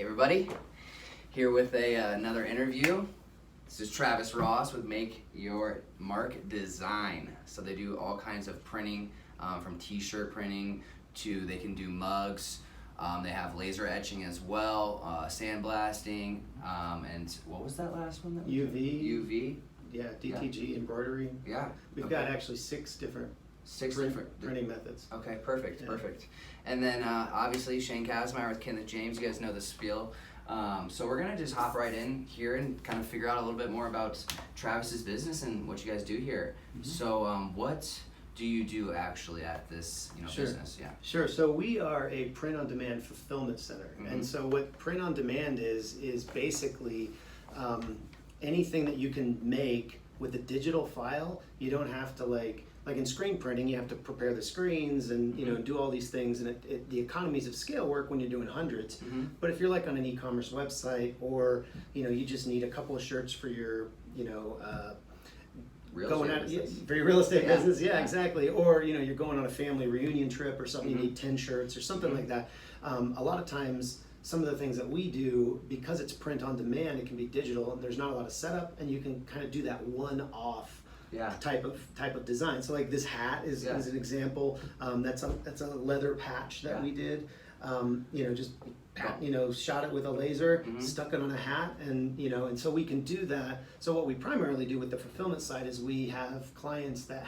Hey everybody, here with another interview. This is Travis Ross with Make Your Mark Design. So they do all kinds of printing, from t-shirt printing to they can do mugs. They have laser etching as well, sandblasting, and what was that last one? UV. UV. Yeah, DTG, embroidery. Yeah. We've got actually six different printing methods. Okay, perfect, perfect. And then obviously Shane Kazmaier with Kenneth James. You guys know the spiel. So we're gonna just hop right in here and kind of figure out a little bit more about Travis's business and what you guys do here. Mm-hmm. So what do you do actually at this business? Yeah. Sure. So we are a print-on-demand fulfillment center, and so what print-on-demand is basically anything that you can make with a digital file. You don't have to like in screen printing, you have to prepare the screens and do all these things, and the economies of scale work when you're doing hundreds. But if you're like on an e-commerce website, or you just need a couple of shirts for your for your real estate business, exactly. Or you're going on a family reunion trip or something, you need 10 shirts or something like that. A lot of times, some of the things that we do, because it's print on demand, it can be digital, and there's not a lot of setup, and you can kind of do that one-off type of design. So like this hat is an example. That's a leather patch that we did. Shot it with a laser, stuck it on a hat, and so we can do that. So what we primarily do with the fulfillment side is we have clients that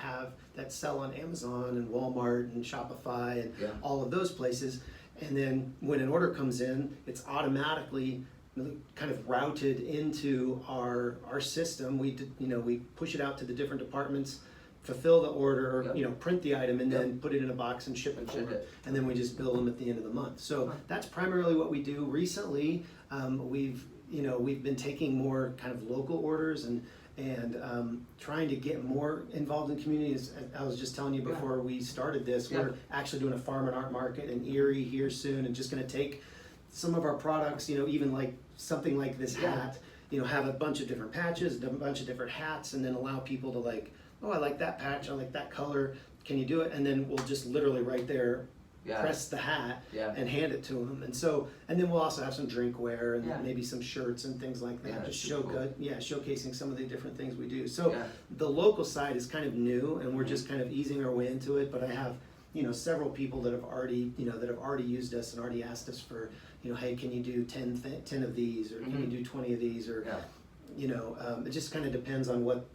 sell on Amazon and Walmart and Shopify and all of those places. And then when an order comes in, it's automatically kind of routed into our system. We push it out to the different departments, fulfill the order, or print the item, and then put it in a box and ship it. And then we just bill them at the end of the month. So that's primarily what we do. Recently, we've been taking more kind of local orders and trying to get more involved in communities. I was just telling you before we started this, we're actually doing a farm and art market in Erie here soon, and just going to take some of our products, even like something like this hat, have a bunch of different patches, a bunch of different hats, and then allow people to like, oh, I like that patch, I like that color, can you do it? And then we'll just literally right there press the hat and hand it to them. And then we'll also have some drinkware and maybe some shirts and things like that. Just showcasing some of the different things we do. So the local side is kind of new, and we're just kind of easing our way into it. But I have several people that have already used us and already asked us for hey, can you do 10 of these, or can you do 20 of these, or it just kind of depends on what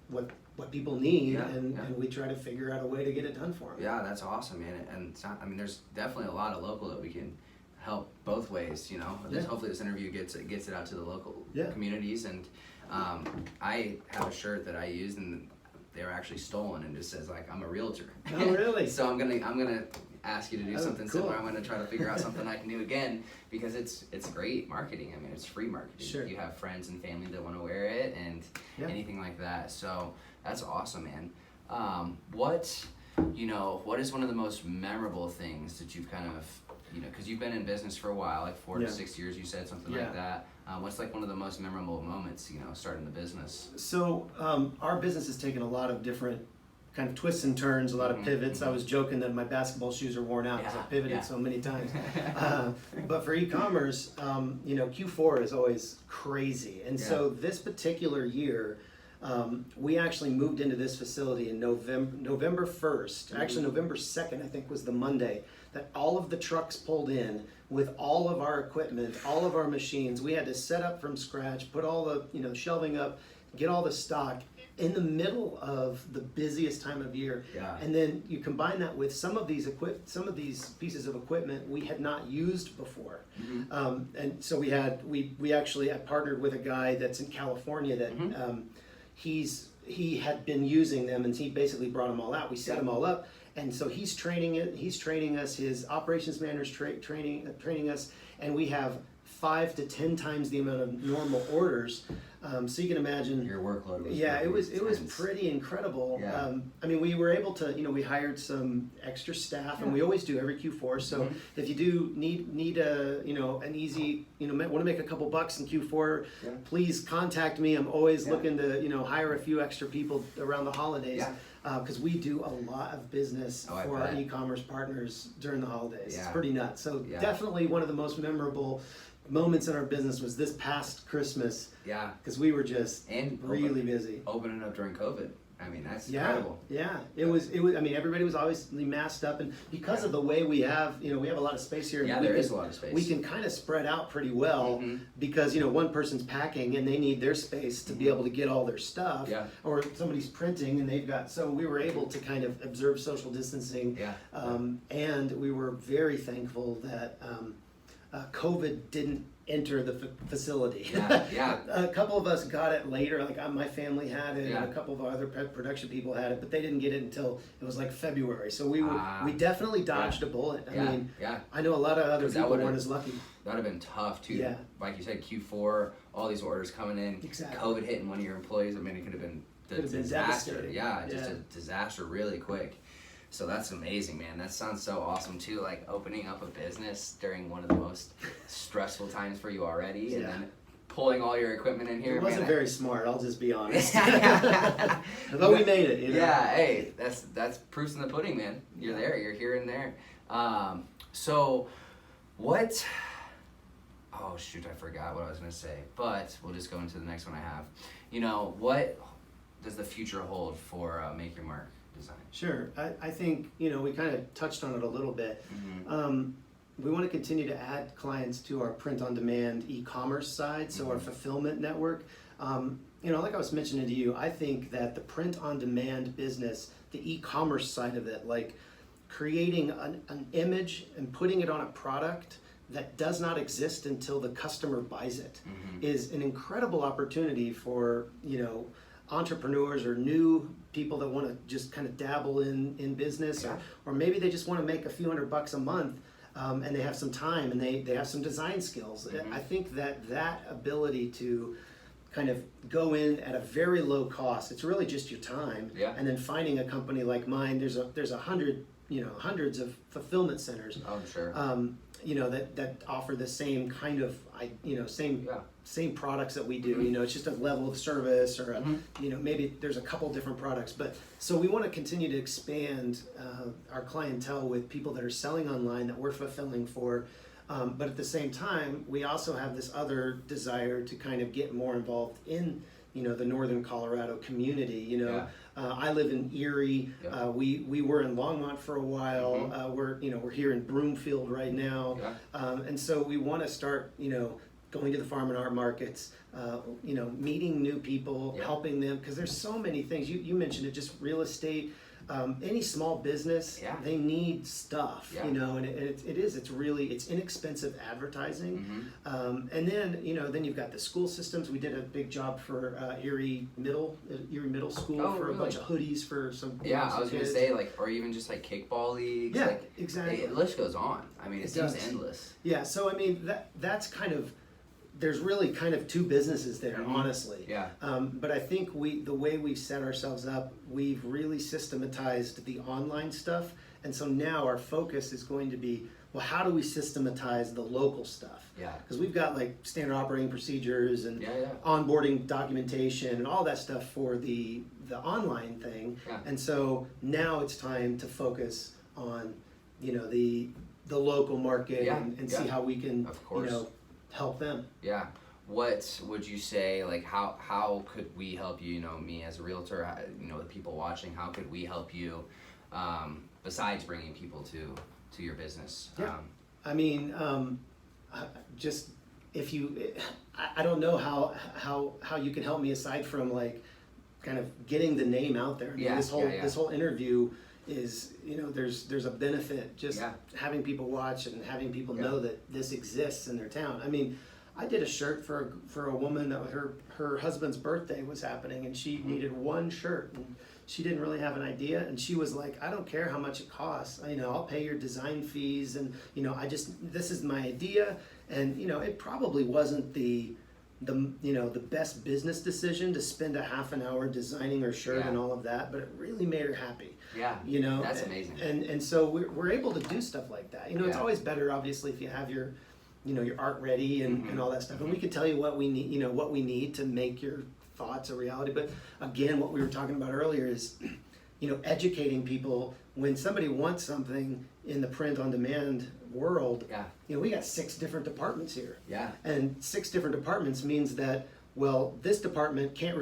people need, and we try to figure out a way to get it done for them. Yeah, that's awesome, man. And it's not, there's definitely a lot of local that we can help both ways. Hopefully this interview gets it out to the local communities. And I have a shirt that I used, and they were actually stolen, and just says like, I'm a realtor. Oh, really? So I'm gonna ask you to do something similar. I'm gonna try to figure out something I can do again, because it's great marketing. it's free marketing. Sure. You have friends and family that want to wear it, and anything like that. So that's awesome, man. What is one of the most memorable things that you've kind of, because you've been in business for a while, like 4 to 6 years, you said something like that. What's like one of the most memorable moments, starting the business? So our business has taken a lot of different kind of twists and turns, a lot of pivots. I was joking that my basketball shoes are worn out because I've pivoted so many times. But for e-commerce, Q4 is always crazy. And so this particular year, we actually moved into this facility in November 1st. Actually, November 2nd, I think, was the Monday that all of the trucks pulled in with all of our equipment, all of our machines. We had to set up from scratch, put all the shelving up, get all the stock in the middle of the busiest time of year. And then you combine that with some of these pieces of equipment we had not used before. And so we actually partnered with a guy that's in California that he had been using them, and he basically brought them all out. We set them all up, and so he's training us. His operations manager's training us, and we have 5 to 10 times the amount of normal orders. So you can imagine your workload was it was pretty incredible. We were able to, we hired some extra staff, and we always do every Q4. So if you do need an easy, want to make a couple bucks in Q4, please contact me. I'm always looking to, hire a few extra people around the holidays. Because we do a lot of business for our e-commerce partners during the holidays. It's pretty nuts. So definitely one of the most memorable moments in our business was this past Christmas, Yeah. because we were just And really busy. opening up during COVID. I mean, that's Yeah, incredible. yeah. It was. I mean, everybody was obviously masked up, and because of the way we have, we have a lot of space here. Yeah, we there can, is a lot of space. We can kind of spread out pretty well Mhm. because one person's packing and they need their space to be able to get all their stuff. Yeah. Or somebody's printing and they've got. So we were able to kind of observe social distancing. Yeah. And we were very thankful that COVID didn't enter the facility. Yeah, yeah. A couple of us got it later, like my family had it, Yeah. and a couple of our other production people had it, but they didn't get it until it was like February. So we Ah. we definitely dodged a bullet. I Yeah, mean, yeah. I know a lot of other 'Cause that people would've- weren't as lucky. That would have been tough too. Yeah. Like you said, Q4, all these orders coming in. Exactly. COVID hitting one of your employees. I mean, it could have been the Could have been disaster. devastating. Yeah, just Yeah. a disaster really quick. So that's amazing, man. That sounds so awesome too. Like opening up a business during one of the most stressful times for you already, and Yeah. then pulling all your equipment in here. It wasn't man, very smart, I'll just be honest. Yeah. Although we made it, Yeah, hey, that's proofs in the pudding, man. You're there, you're here and there. So what? Oh shoot, I forgot what I was gonna say. But we'll just go into the next one I have. What does the future hold for Make Your Mark Design? Sure. I think, we kind of touched on it a little bit. Mm-hmm. We want to continue to add clients to our print-on-demand e-commerce side, so our fulfillment network. Like I was mentioning to you, I think that the print-on-demand business, the e-commerce side of it, like creating an image and putting it on a product that does not exist until the customer buys it, is an incredible opportunity for, entrepreneurs or new people that want to just kind of dabble in business, Yeah. or maybe they just want to make a few $100 a month, and they have some time and they have some design skills. I think that ability to kind of go in at a very low cost, it's really just your time, Yeah. and then finding a company like mine, there's hundreds of fulfillment centers, Oh, sure. that offer the same kind of, same Yeah. same products that we do. It's just a level of service, or maybe there's a couple different products. But so we want to continue to expand our clientele with people that are selling online that we're fulfilling for. But at the same time, we also have this other desire to kind of get more involved in the northern Colorado community. Yeah. I live in Erie. Yeah. We were in Longmont for a while. We're here in Broomfield right now. Yeah. And so we want to start going to the farm and art markets, meeting new people, Yeah. helping them, because there's so many things. You mentioned it, just real estate. Any small business, Yeah. they need stuff, Yeah. and it's inexpensive advertising. And then you've got the school systems. We did a big job for Erie Middle School Oh, for really? a bunch of hoodies for some Yeah, some I was gonna kids. say or even just like kickball leagues. Yeah, like, exactly. The list goes on. I mean, it It seems does. endless. Yeah, so I mean that's kind of, there's really kind of two businesses there, honestly. Yeah. But I think the way we've set ourselves up, we've really systematized the online stuff, and so now our focus is going to be, well, how do we systematize the local stuff? Yeah. Because we've got like standard operating procedures and Yeah, yeah. onboarding documentation and all that stuff for the online thing. Yeah. And so now it's time to focus on the local market, Yeah, and yeah. see how we can Of course. help them. Yeah. What would you say, like, how could we help you, me as a realtor, the people watching, how could we help you, besides bringing people to your business? Yeah. I mean, just if you, I don't know how you can help me aside from like kind of getting the name out there. I mean, Yeah, this yeah. this whole interview is, there's a benefit just Yeah. having people watch and having people Yeah. know that this exists in their town. I mean, I did a shirt for a woman that her husband's birthday was happening, and she needed one shirt, and she didn't really have an idea, and she was like, I don't care how much it costs, I'll pay your design fees, and this is my idea. And it probably wasn't the best business decision to spend a half an hour designing her shirt Yeah. and all of that, but it really made her happy. Yeah. That's amazing. And so we're able to do stuff like that. It's Yeah. always better, obviously, if you have your art ready and all that stuff. And we can tell you what we need to make your thoughts a reality. But again, what we were talking about earlier is, educating people. When somebody wants something, in the print on demand world, Yeah. you know, we got 6 different departments here. Yeah. And 6 different departments means that, well, this department can't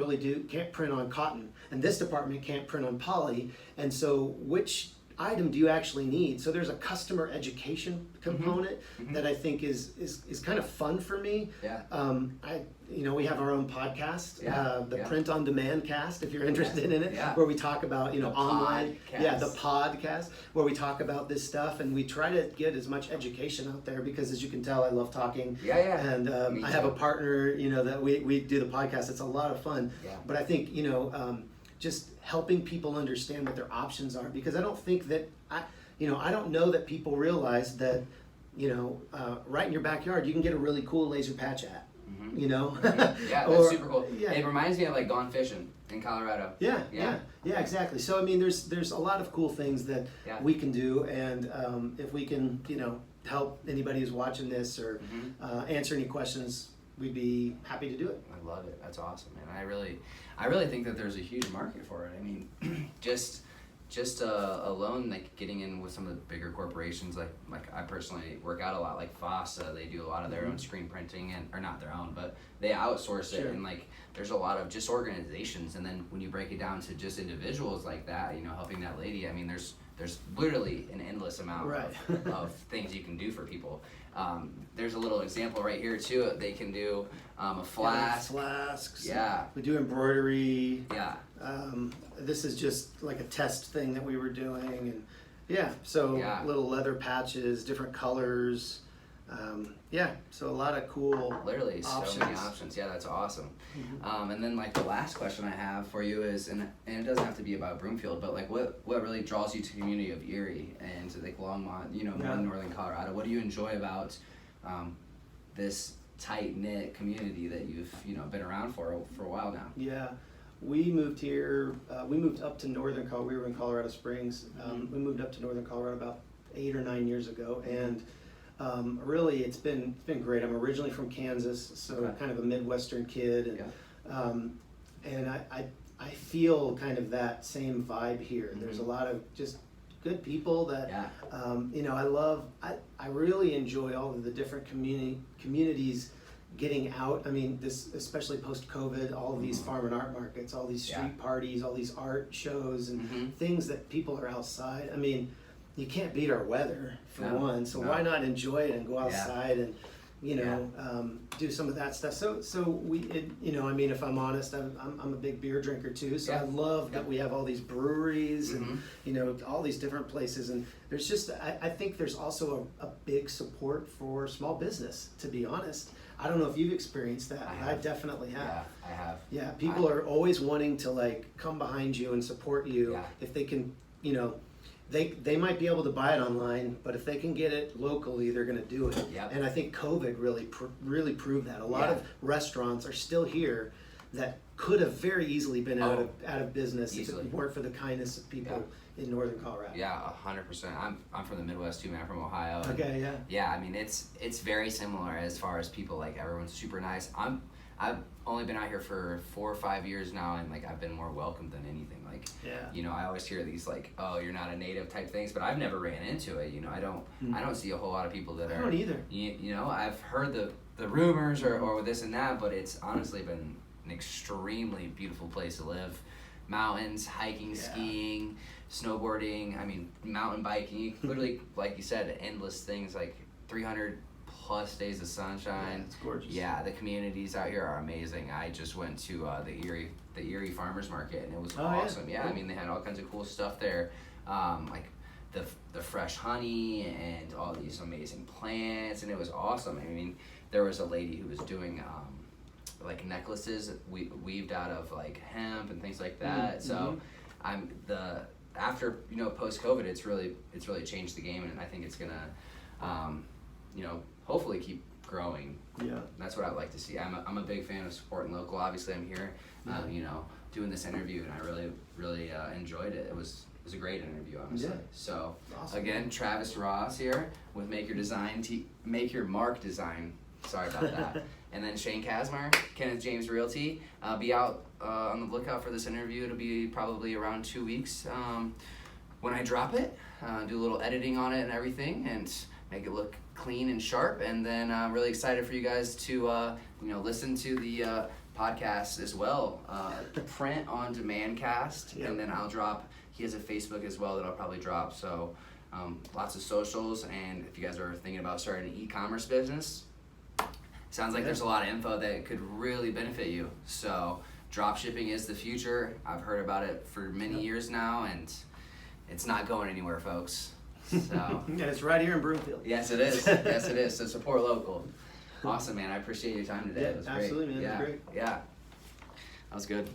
print on cotton, and this department can't print on poly, and so which item do you actually need? So there's a customer education component that I think is kind of fun for me. Yeah. We have our own podcast, the Yeah. Print on Demand cast, if you're interested in it, Yeah. where we talk about, The online, podcast. the podcast, where we talk about this stuff, and we try to get as much education out there because, as you can tell, I love talking. Yeah. And Me I have a too. partner, that we do the podcast. It's a lot of fun. Yeah. But I think, just helping people understand what their options are, because I don't think that I don't know that people realize that, right in your backyard you can get a really cool laser patch hat. Yeah, that's super cool. Yeah. It reminds me of like Gone Fishing in Colorado. Yeah, Yeah. exactly. So I mean, there's a lot of cool things that Yeah. we can do, and if we can, help anybody who's watching this or answer any questions, we'd be happy to do it. I love it. That's awesome, man. I really think that there's a huge market for it. I mean, just alone, like getting in with some of the bigger corporations, like I personally work out a lot, like FASA, they do a lot of their own screen printing, or not their own, but they outsource it, Sure. and like there's a lot of just organizations, and then when you break it down to just individuals like that, helping that lady, I mean, there's literally an endless amount Right. of things you can do for people. There's a little example right here too. They can do a flask. Flasks. Yeah. We do embroidery. Yeah. This is just like a test thing that we were doing, and so Yeah. little leather patches, different colors. So a lot of cool Literally so many options. options. Yeah, that's awesome. And then like the last question I have for you is, and it doesn't have to be about Broomfield, but like what really draws you to the community of Erie and to like Longmont, more northern Colorado? What do you enjoy about this tight knit community that you've been around for a while now? Yeah, we moved here. We moved up to northern Colorado. We were in Colorado Springs. We moved up to northern Colorado about 8 or 9 years ago, and really it's been great. I'm originally from Kansas, so Okay. kind of a Midwestern kid, and Yeah. and I feel kind of that same vibe here. There's a lot of just good people that Yeah. I really enjoy all of the different communities getting out. I mean, this especially post-COVID, all of these farm and art markets, all these street parties, all these art shows, and things that people are outside. I mean, you can't beat our weather for one, so why not enjoy it and go outside and do some of that stuff. So we, I mean, if I'm honest, I'm a big beer drinker too. So I love that we have all these breweries and all these different places. And there's just, I think there's also a big support for small business. To be honest, I don't know if you've experienced that. I definitely have. Yeah, I have. Yeah, people are always wanting to like come behind you and support you if they can. They might be able to buy it online, but if they can get it locally, they're going to do it. Yep. And I think COVID really proved that. A lot of restaurants are still here that could have very easily been out of business if it weren't for the kindness of people in northern Colorado. Yeah, 100%. I'm from the Midwest too, man. I'm from Ohio. Okay, yeah. Yeah, I mean it's very similar as far as people, like everyone's super nice. I've only been out here for 4 or 5 years now, and like I've been more welcomed than anything. Like, I always hear these like, oh, you're not a native type things, but I've never ran into it. I don't see a whole lot of people that are. I don't either. I've heard the rumors or this and that, but it's honestly been an extremely beautiful place to live. Mountains, hiking, skiing, snowboarding. I mean, mountain biking. Literally, like you said, endless things. Like 300 plus days of sunshine. Yeah, it's gorgeous. Yeah, the communities out here are amazing. I just went to the Erie Farmers Market, and it was awesome. Yeah, I mean, they had all kinds of cool stuff there, like the fresh honey and all these amazing plants, and it was awesome. I mean, there was a lady who was doing like necklaces weaved out of like hemp and things like that. So after post COVID, it's really changed the game, and I think it's gonna hopefully keep growing. Yeah. That's what I'd like to see. I'm a big fan of supporting local. Obviously, I'm here, doing this interview, and I really enjoyed it. It was a great interview, honestly. Yeah. So Awesome. again, Travis Ross here with Make Your Mark Design. Sorry about that. And then Shane Kazmar, Kenneth James Realty. Be out on the lookout for this interview. It'll be probably around 2 weeks. when I drop it, do a little editing on it and everything, and make it look clean and sharp. And then I'm really excited for you guys to listen to the podcast as well. Print on demand cast, Yep. and then I'll drop. He has a Facebook as well that I'll probably drop. So lots of socials, and if you guys are thinking about starting an e-commerce business, sounds like there's a lot of info that could really benefit you. So drop shipping is the future. I've heard about it for many years now, and it's not going anywhere, folks. So And it's right here in Broomfield. yes, it is. Yes, it is. So support local. Awesome, man. I appreciate your time today. Yeah, It was great. absolutely, man. It was Yeah, great. yeah. That was good.